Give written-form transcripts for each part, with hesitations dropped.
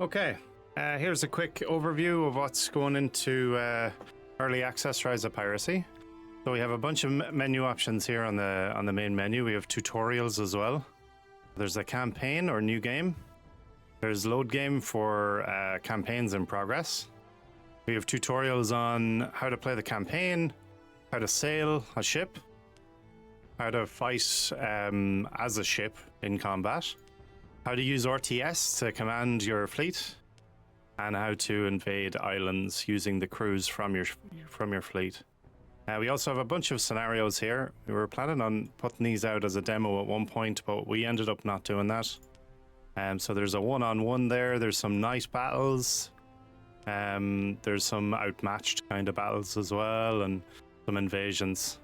Okay, here's a quick overview of what's going into early access Rise of Piracy. So we have a bunch of menu options here on the main menu. We have tutorials as well. There's a campaign or new game. There's load game for campaigns in progress. We have tutorials on how to play the campaign, how to sail a ship, how to fight as a ship in combat, how to use RTS to command your fleet, and how to invade islands using the crews from your fleet. We also have a bunch of scenarios here. We were planning on putting these out as a demo at one point, but we ended up not doing that. So there's a one-on-one there. There's some nice battles. There's some outmatched kind of battles as well, and some invasions.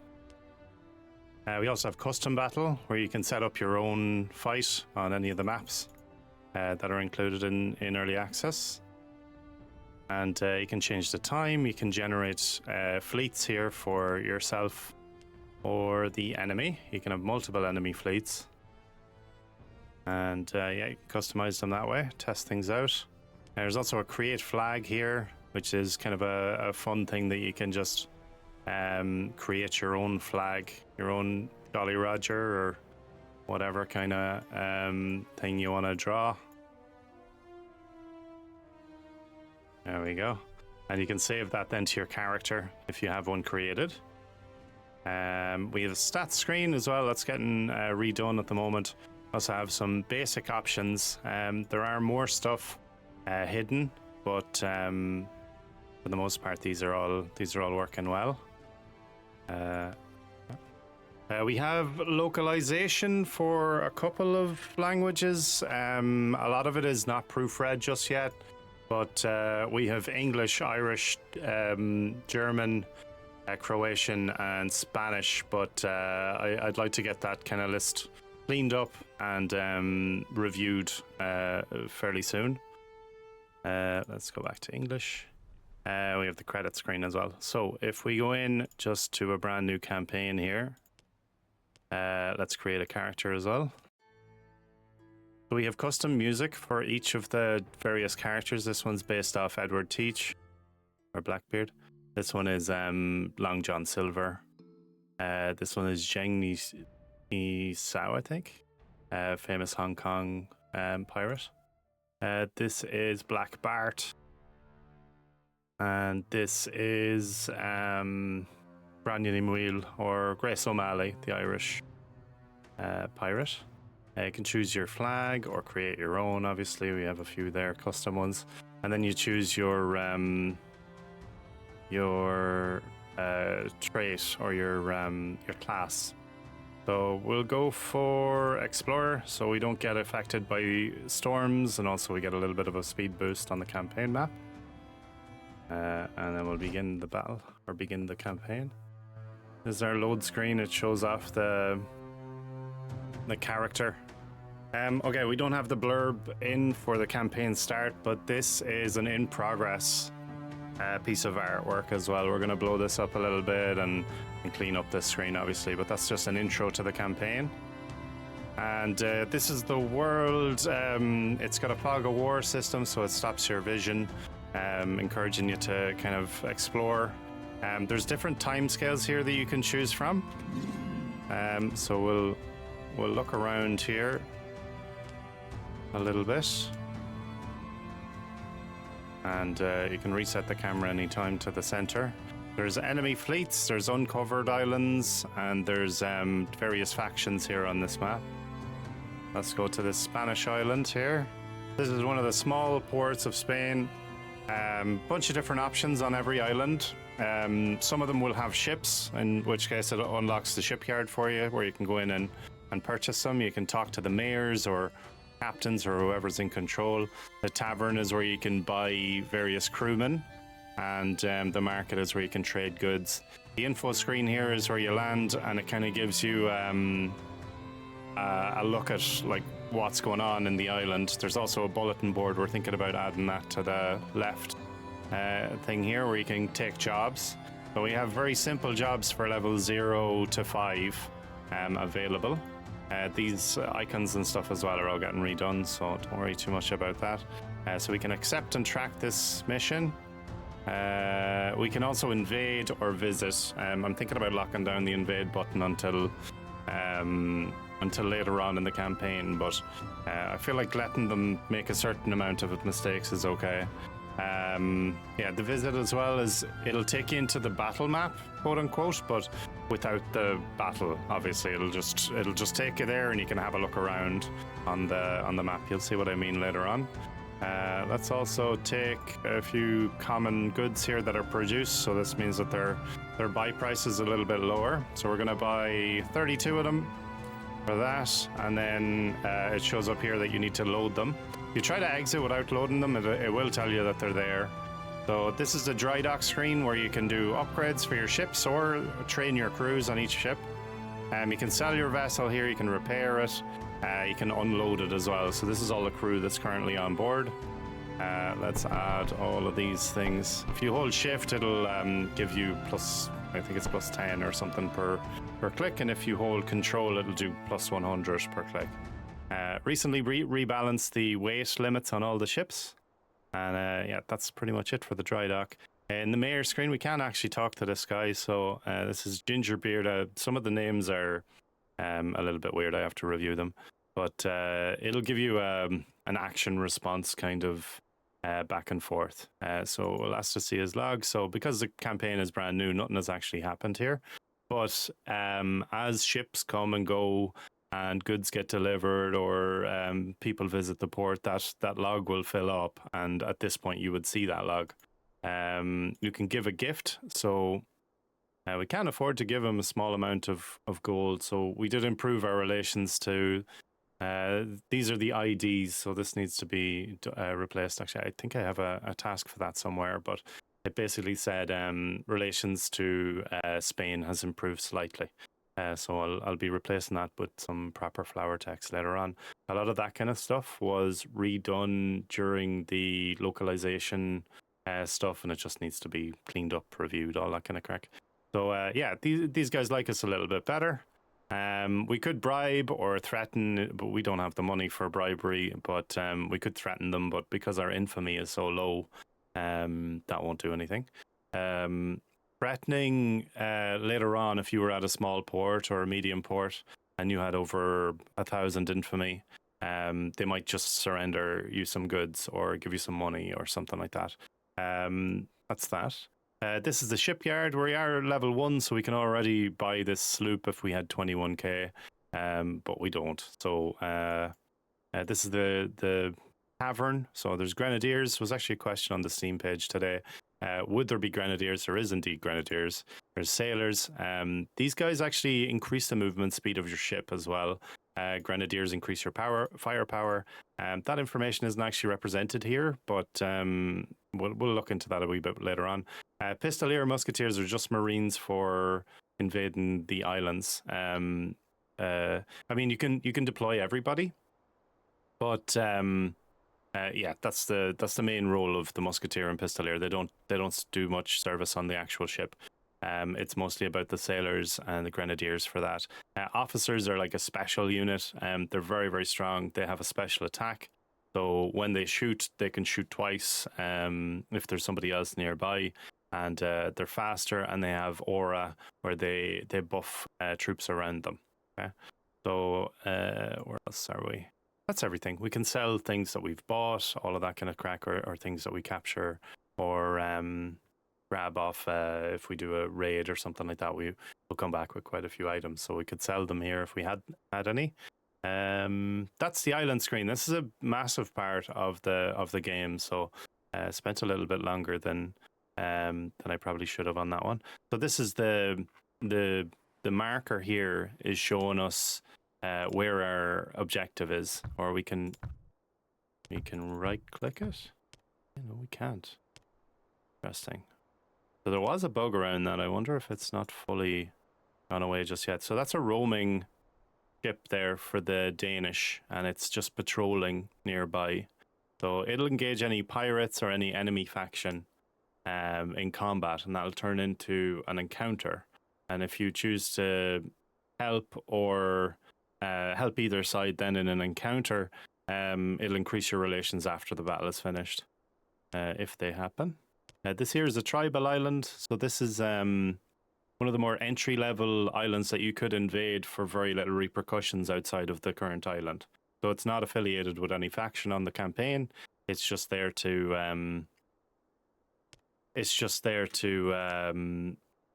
We also have custom battle, where you can set up your own fight on any of the maps that are included in early access. And you can change the time. You can generate fleets here for yourself or the enemy. You can have multiple enemy fleets. And yeah, you can customize them that way, test things out. There's also a create flag here, which is kind of a fun thing that you can just create your own flag, your own Jolly Roger or whatever kind of thing you want to draw. There we go. And you can save that then to your character if you have one created. We have a stats screen as well that's getting redone at the moment. Also have some basic options. There are more stuff hidden, but for the most part these are all working well. We have localization for a couple of languages. A lot of it is not proofread just yet, but we have English, Irish, German, Croatian, and Spanish. But I'd like to get that kind of list cleaned up and reviewed fairly soon. Let's go back to English. We have the credit screen as well. So if we go in just to a brand new campaign here, let's create a character as well. So we have custom music for each of the various characters. This one's based off Edward Teach, or Blackbeard. This one is Long John Silver. This one is Zheng Nisao, I think, famous Hong Kong pirate. This is Black Bart. And this is Branyan Muil, or Grace O'Malley, the Irish pirate. You can choose your flag or create your own. Obviously, we have a few there, custom ones. And then you choose your trait or your class. So we'll go for Explorer, so we don't get affected by storms, and also we get a little bit of a speed boost on the campaign map. And then we'll begin the battle, or begin the campaign. This is our load screen. It shows off the character. Okay, we don't have the blurb in for the campaign start, but this is an in-progress piece of artwork as well. We're going to blow this up a little bit and clean up the screen, obviously, but that's just an intro to the campaign. And this is the world. It's got a fog of war system, so it stops your vision, encouraging you to kind of explore. There's different time scales here that you can choose from. So we'll look around here a little bit. And you can reset the camera anytime to the center. There's enemy fleets, there's uncovered islands, and there's various factions here on this map. Let's go to the Spanish island here. This is one of the small ports of Spain. Bunch of different options on every island. Some of them will have ships, in which case it unlocks the shipyard for you, where you can go in and purchase them. You can talk to the mayors or captains or whoever's in control. The tavern is where you can buy various crewmen, and the market is where you can trade goods. The info screen here is where you land, and it kind of gives you a look at like what's going on in the island. There's also a bulletin board. We're thinking about adding that to the left thing here, where you can take jobs. So we have very simple jobs for level 0 to 5 available. These icons and stuff as well are all getting redone, so don't worry too much about that. So we can accept and track this mission. We can also invade or visit. I'm thinking about locking down the invade button until later on in the campaign, but I feel like letting them make a certain amount of mistakes is okay. Yeah, the visit as well is it'll take you into the battle map, quote unquote, but without the battle. Obviously, it'll just take you there, and you can have a look around on the map. You'll see what I mean later on. Let's also take a few common goods here that are produced. So this means that their buy price is a little bit lower. So we're going to buy 32 of them for that, and then it shows up here that you need to load them. If you try to exit without loading them, it will tell you that they're there. So this is the dry dock screen where you can do upgrades for your ships or train your crews on each ship. You can sell your vessel here, you can repair it, you can unload it as well. So this is all the crew that's currently on board. Let's add all of these things. If you hold shift, it'll give you plus, I think it's plus 10 or something per click, and if you hold control, it'll do plus 100 per click. Recently rebalanced the weight limits on all the ships, and yeah, that's pretty much it for the dry dock. In the mayor screen, we can actually talk to this guy. So this is Gingerbeard. Some of the names are a little bit weird. I have to review them, but it'll give you an action response kind of back and forth. So we'll ask to see his log. So because the campaign is brand new, nothing has actually happened here. But as ships come and go and goods get delivered, or people visit the port, that log will fill up, and at this point you would see that log. You can give a gift, so we can't afford to give him a small amount of gold, so we did improve our relations to these are the IDs, so this needs to be replaced. Actually, I think I have a task for that somewhere, but it basically said relations to Spain has improved slightly. So I'll be replacing that with some proper flower text later on. A lot of that kind of stuff was redone during the localization stuff, and it just needs to be cleaned up, reviewed, all that kind of crack. So yeah, these guys like us a little bit better. We could bribe or threaten, but we don't have the money for bribery. But we could threaten them, but because our infamy is so low, that won't do anything. Threatening later on, if you were at a small port or a medium port and you had over 1,000 infamy, they might just surrender you some goods or give you some money or something like that. That's that. This is the shipyard. We are level 1, so we can already buy this sloop if we had 21k, but we don't. So this is the tavern. So there's grenadiers. There was actually a question on the Steam page today. Would there be grenadiers? There is indeed grenadiers. There's sailors. These guys actually increase the movement speed of your ship as well. Grenadiers increase your firepower. That information isn't actually represented here, but we'll look into that a wee bit later on. Pistolier musketeers are just marines for invading the islands. I mean, you can deploy everybody, but yeah, that's the main role of the musketeer and pistolier. They don't do much service on the actual ship. It's mostly about the sailors and the grenadiers for that. Officers are like a special unit. They're very, very strong. They have a special attack. So when they shoot, they can shoot twice if there's somebody else nearby. And they're faster, and they have aura where they buff troops around them. Okay? So where else are we? That's everything. We can sell things that we've bought, all of that kind of crack, or things that we capture, or grab off if we do a raid or something like that. We will come back with quite a few items, so we could sell them here if we had any. That's the island screen. This is a massive part of the game, so spent a little bit longer than I probably should have on that one. So this is the marker here is showing us where our objective is, or we can right click it. No, we can't. Interesting. So there was a bug around that. I wonder if it's not fully gone away just yet. So that's a roaming ship there for the Danish, and it's just patrolling nearby. So it'll engage any pirates or any enemy faction in combat, and that'll turn into an encounter. And if you choose to help or help either side then in an encounter, it'll increase your relations after the battle is finished, if they happen. This here is a tribal island, so this is one of the more entry-level islands that you could invade for very little repercussions outside of the current island. So it's not affiliated with any faction on the campaign. It's just there to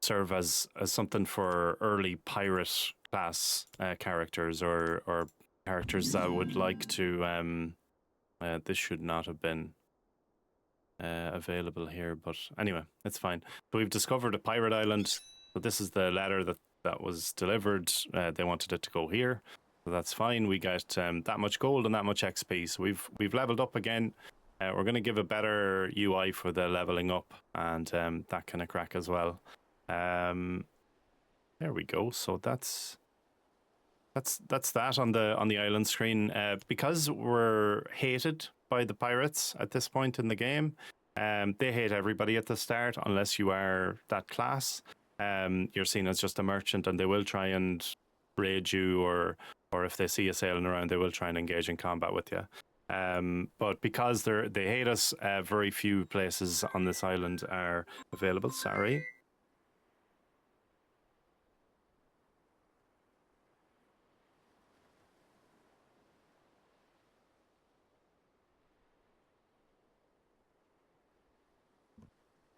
serve as something for early pirate class characters or characters that would like to. This should not have been available here, but anyway, it's fine. So we've discovered a pirate island. So this is the letter that was delivered. They wanted it to go here, so that's fine. We get that much gold and that much XP. So we've leveled up again. We're going to give a better UI for the leveling up and that kind of crack as well. There we go. So that's that on the island screen. Because we're hated by the pirates at this point in the game. They hate everybody at the start unless you are that class. You're seen as just a merchant, and they will try and raid you, or if they see you sailing around, they will try and engage in combat with you. But because they hate us, very few places on this island are available. Sorry.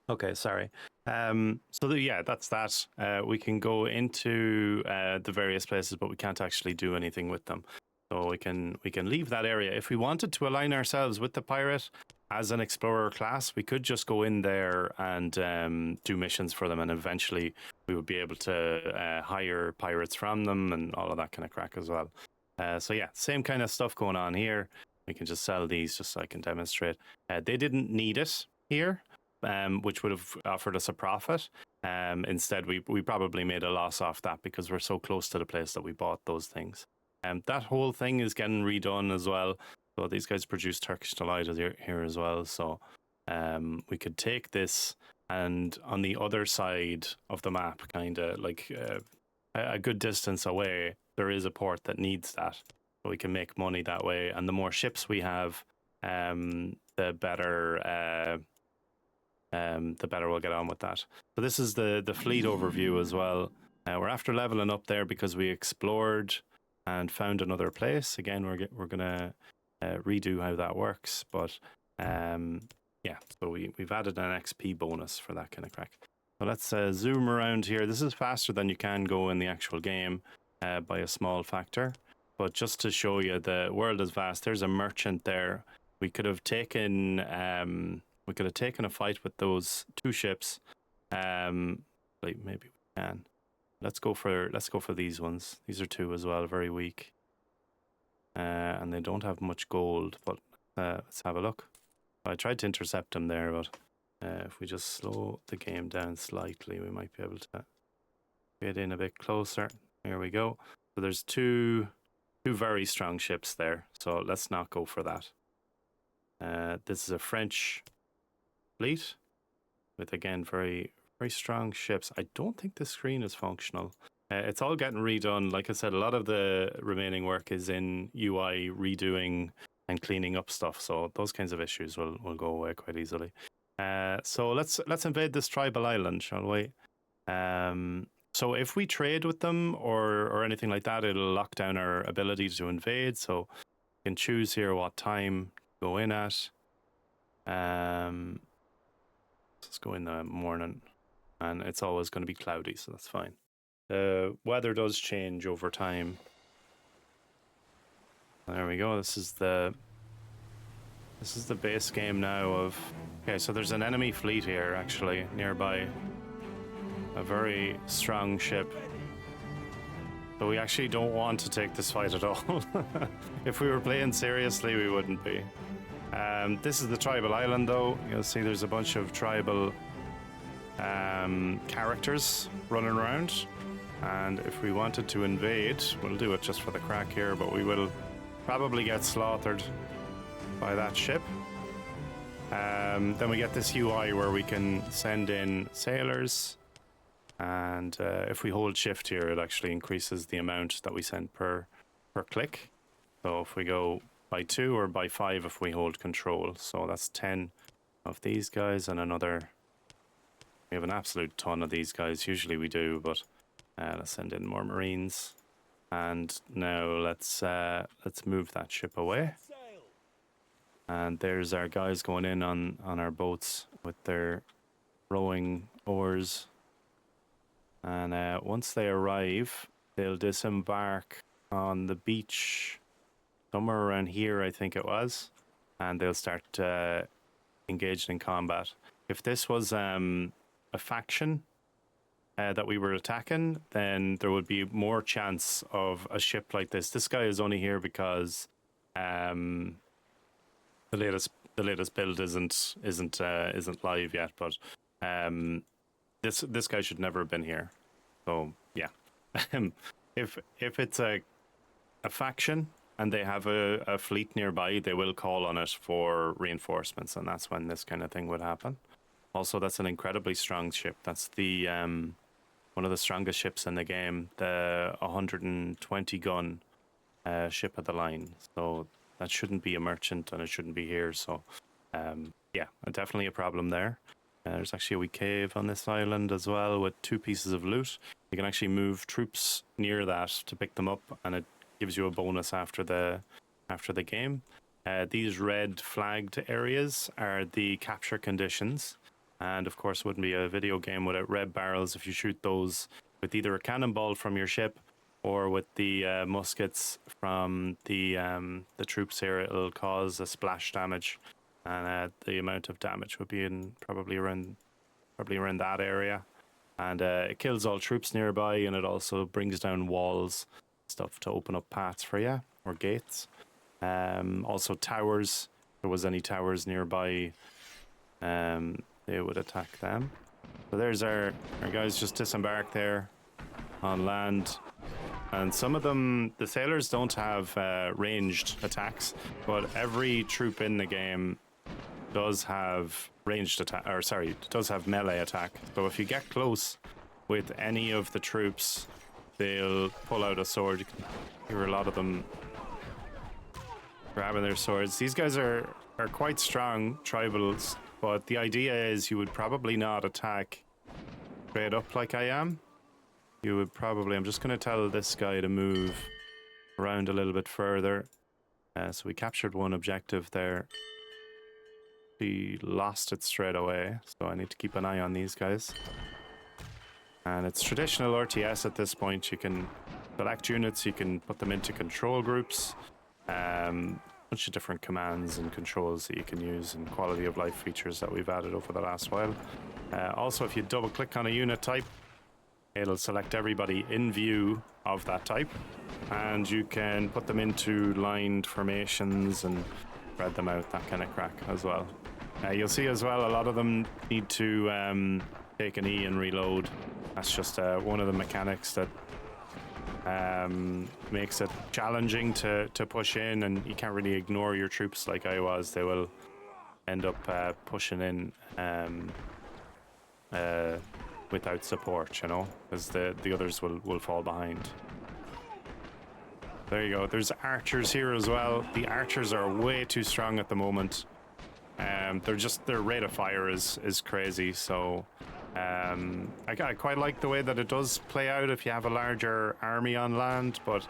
Okay, sorry. Yeah, that's that. We can go into the various places, but we can't actually do anything with them. So we can leave that area. If we wanted to align ourselves with the pirate as an explorer class, we could just go in there and do missions for them, and eventually we would be able to hire pirates from them and all of that kind of crack as well. So yeah, same kind of stuff going on here. We can just sell these just so I can demonstrate. They didn't need it here. Which would have offered us a profit. Instead, we probably made a loss off that because we're so close to the place that we bought those things. That whole thing is getting redone as well. So these guys produce Turkish Delight here as well. So we could take this, and on the other side of the map, kind of like a good distance away, there is a port that needs that. So we can make money that way. And the more ships we have, the better we'll get on with that. So this is the fleet overview as well. We're after leveling up there because we explored and found another place. Again, we're gonna redo how that works, but yeah. So we've added an XP bonus for that kind of crack. So let's zoom around here. This is faster than you can go in the actual game by a small factor, but just to show you, the world is vast. There's a merchant there. We could have taken a fight with those two ships. Like maybe we can. Let's go for these ones. These are two as well, very weak. And they don't have much gold, but let's have a look. I tried to intercept them there, but if we just slow the game down slightly, we might be able to get in a bit closer. Here we go. So there's two very strong ships there. So let's not go for that. This is a French fleet with, again, very very strong ships. I don't think the screen is functional. It's all getting redone. Like I said, a lot of the remaining work is in UI redoing and cleaning up stuff, so those kinds of issues will go away quite easily. So let's invade this tribal island, shall we? So if we trade with them or anything like that, it'll lock down our ability to invade. So you can choose here what time to go in at. Let's go in the morning, and it's always going to be cloudy, so that's fine. The weather does change over time. There we go. This is the base game now of... Okay, so there's an enemy fleet here, actually, nearby. A very strong ship. But we actually don't want to take this fight at all. If we were playing seriously, we wouldn't be. This is the tribal island, though. You'll see there's a bunch of tribal characters running around. And if we wanted to invade, we'll do it just for the crack here, but we will probably get slaughtered by that ship. Then we get this UI where we can send in sailors, and if we hold shift here, it actually increases the amount that we send per per click. So if we go by 2 or by 5 if we hold control. So that's 10 of these guys and another. We have an absolute ton of these guys. Usually we do, but let's send in more Marines. And now let's move that ship away. And there's our guys going in on our boats with their rowing oars. And once they arrive, they'll disembark on the beach somewhere around here, I think it was, and they'll start engaging in combat. If this was a faction that we were attacking, then there would be more chance of a ship like this. This guy is only here because the latest build isn't live yet, but this guy should never have been here. So yeah, if it's a faction and they have a fleet nearby, they will call on it for reinforcements, and that's when this kind of thing would happen. Also, that's an incredibly strong ship. That's the one of the strongest ships in the game, the 120 gun ship of the line. So that shouldn't be a merchant, and it shouldn't be here. So yeah, definitely a problem there. There's actually a wee cave on this island as well with 2 pieces of loot. You can actually move troops near that to pick them up, and it gives you a bonus after the game. These red flagged areas are the capture conditions, and of course wouldn't be a video game without red barrels. If you shoot those with either a cannonball from your ship or with the muskets from the troops here, it'll cause a splash damage, and the amount of damage would be in probably around that area. And it kills all troops nearby, and it also brings down walls, stuff to open up paths for you, or gates. Also towers. If there was any towers nearby, they would attack them. So there's our guys just disembarked there on land. And some of them, the sailors don't have ranged attacks, but every troop in the game does have ranged attack, or sorry, does have melee attack. So if you get close with any of the troops, they'll pull out a sword. You can hear a lot of them grabbing their swords. These guys are quite strong tribals, but the idea is you would probably not attack straight up like I am. You would probably, I'm just going to tell this guy to move around a little bit further. So we captured one objective there. He lost it straight away, so I need to keep an eye on these guys. And it's traditional RTS at this point. You can select units, you can put them into control groups, bunch of different commands and controls that you can use, and quality of life features that we've added over the last while. Also, if you double click on a unit type, it'll select everybody in view of that type, and you can put them into lined formations and spread them out, that kind of crack as well. You'll see as well a lot of them need to take an E and reload. That's just one of the mechanics that makes it challenging to push in, and you can't really ignore your troops like I was. They will end up pushing in without support, you know, because the others will fall behind. There you go. There's archers here as well. The archers are way too strong at the moment. Their rate of fire is crazy. So I quite like the way that it does play out if you have a larger army on land, but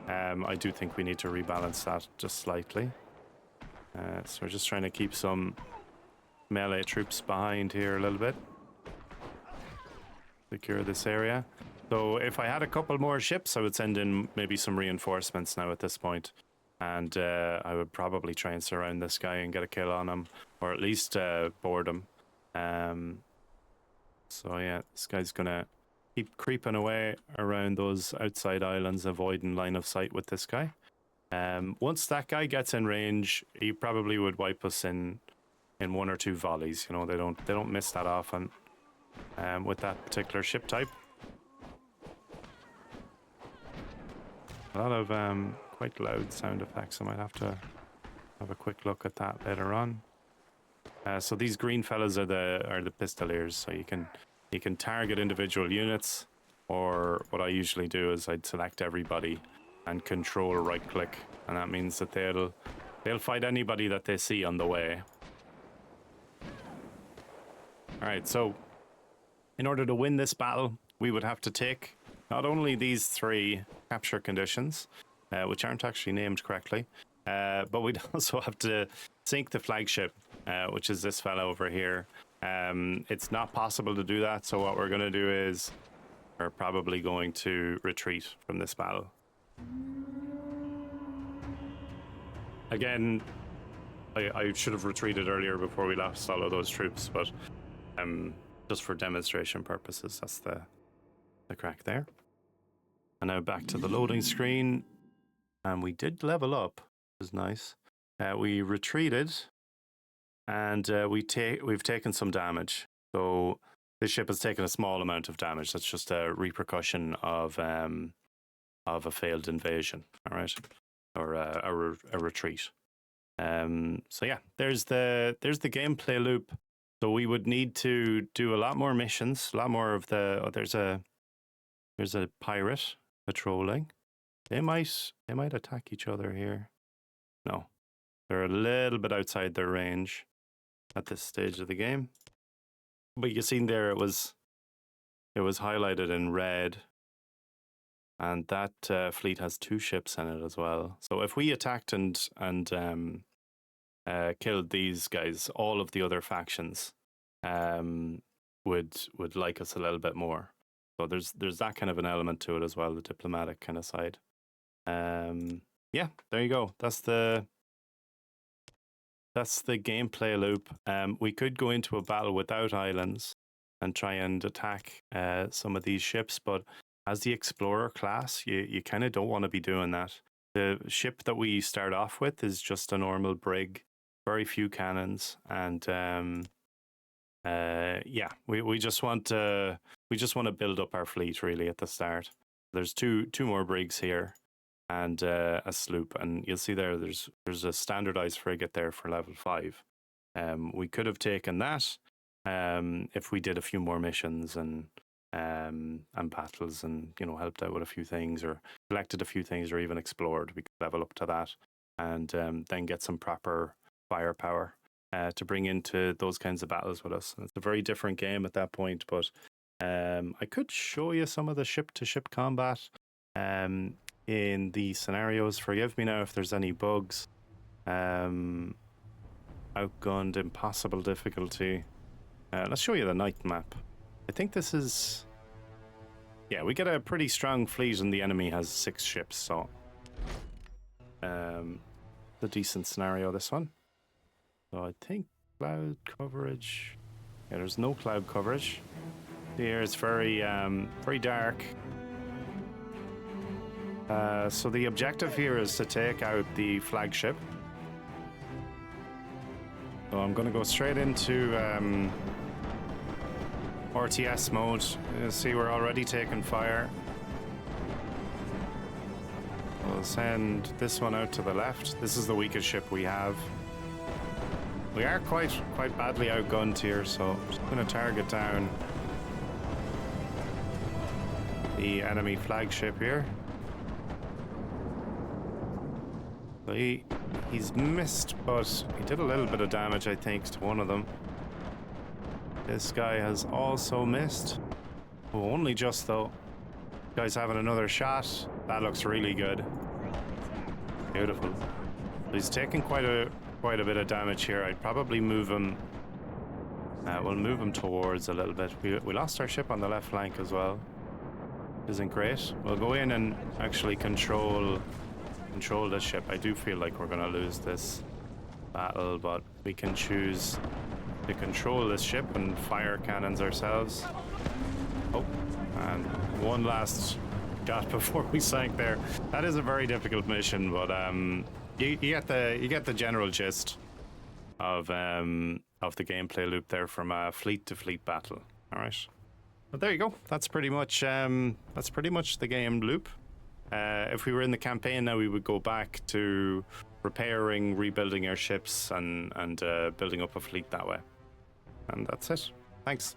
I do think we need to rebalance that just slightly. So we're just trying to keep some melee troops behind here a little bit. Secure this area. So if I had a couple more ships, I would send in maybe some reinforcements now at this point. And I would probably try and surround this guy and get a kill on him, or at least board him. So yeah, this guy's gonna keep creeping away around those outside islands, avoiding line of sight with this guy. Once that guy gets in range, he probably would wipe us in 1 or 2 volleys. You know, they don't miss that often with that particular ship type. A lot of quite loud sound effects. I might have to have a quick look at that later on. So these green fellas are the pistoliers. So you can target individual units, or what I usually do is I'd select everybody and control right click, and that means that they'll fight anybody that they see on the way. All right, so in order to win this battle, we would have to take not only these 3 capture conditions, which aren't actually named correctly, but we'd also have to sink the flagship, which is this fella over here. It's not possible to do that, so what we're going to do is we're probably going to retreat from this battle. Again, I should have retreated earlier before we lost all of those troops, but just for demonstration purposes, that's the crack there. And now back to the loading screen, and we did level up, which is nice. We retreated, and we've taken some damage. So this ship has taken a small amount of damage. That's just a repercussion of a failed invasion. All right, or a retreat. So yeah, there's the gameplay loop. So we would need to do a lot more missions, a lot more of the. Oh, there's a pirate patrolling. They might attack each other here. No, they're a little bit outside their range at this stage of the game. But you seen there, it was highlighted in red, and that fleet has 2 ships in it as well. So if we attacked and killed these guys, all of the other factions would like us a little bit more. So there's that kind of an element to it as well, the diplomatic kind of side. Yeah, there you go. That's the gameplay loop. We could go into a battle without islands and try and attack some of these ships, but as the explorer class, you kind of don't want to be doing that. The ship that we start off with is just a normal brig, very few cannons, and yeah, we just want to build up our fleet really at the start. There's two more brigs here, and a sloop, and you'll see there's a standardized frigate there for level 5. We could have taken that if we did a few more missions and battles, and helped out with a few things, or collected a few things, or even explored. We could level up to that, and then get some proper firepower to bring into those kinds of battles with us. And it's a very different game at that point, but I could show you some of the ship-to-ship combat in the scenarios. Forgive me now if there's any bugs. Outgunned, impossible difficulty. Let's show you the night map. I think this is... Yeah, we get a pretty strong fleet and the enemy has 6 ships, so... the decent scenario, this one. So I think cloud coverage... Yeah, there's no cloud coverage. Here it's very dark. So the objective here is to take out the flagship. So I'm going to go straight into RTS mode. You see, we're already taking fire. We'll send this one out to the left. This is the weakest ship we have. We are quite badly outgunned here, so I'm just going to target down the enemy flagship here. So he's missed, but he did a little bit of damage, I think, to one of them. This guy has also missed. Oh, only just though. Guy's having another shot. That looks really good. Beautiful. He's taking quite a bit of damage here. I'd probably move him. We'll move him towards a little bit. We lost our ship on the left flank as well. Isn't great. We'll go in and actually control this ship. I do feel like we're going to lose this battle, but we can choose to control this ship and fire cannons ourselves. Oh, and one last shot before we sank there. That is a very difficult mission, but you get the general gist of the gameplay loop there from a fleet to fleet battle. All right, but there you go. That's pretty much the game loop. If we were in the campaign now, we would go back to repairing, rebuilding our ships, and building up a fleet that way. And that's it. Thanks.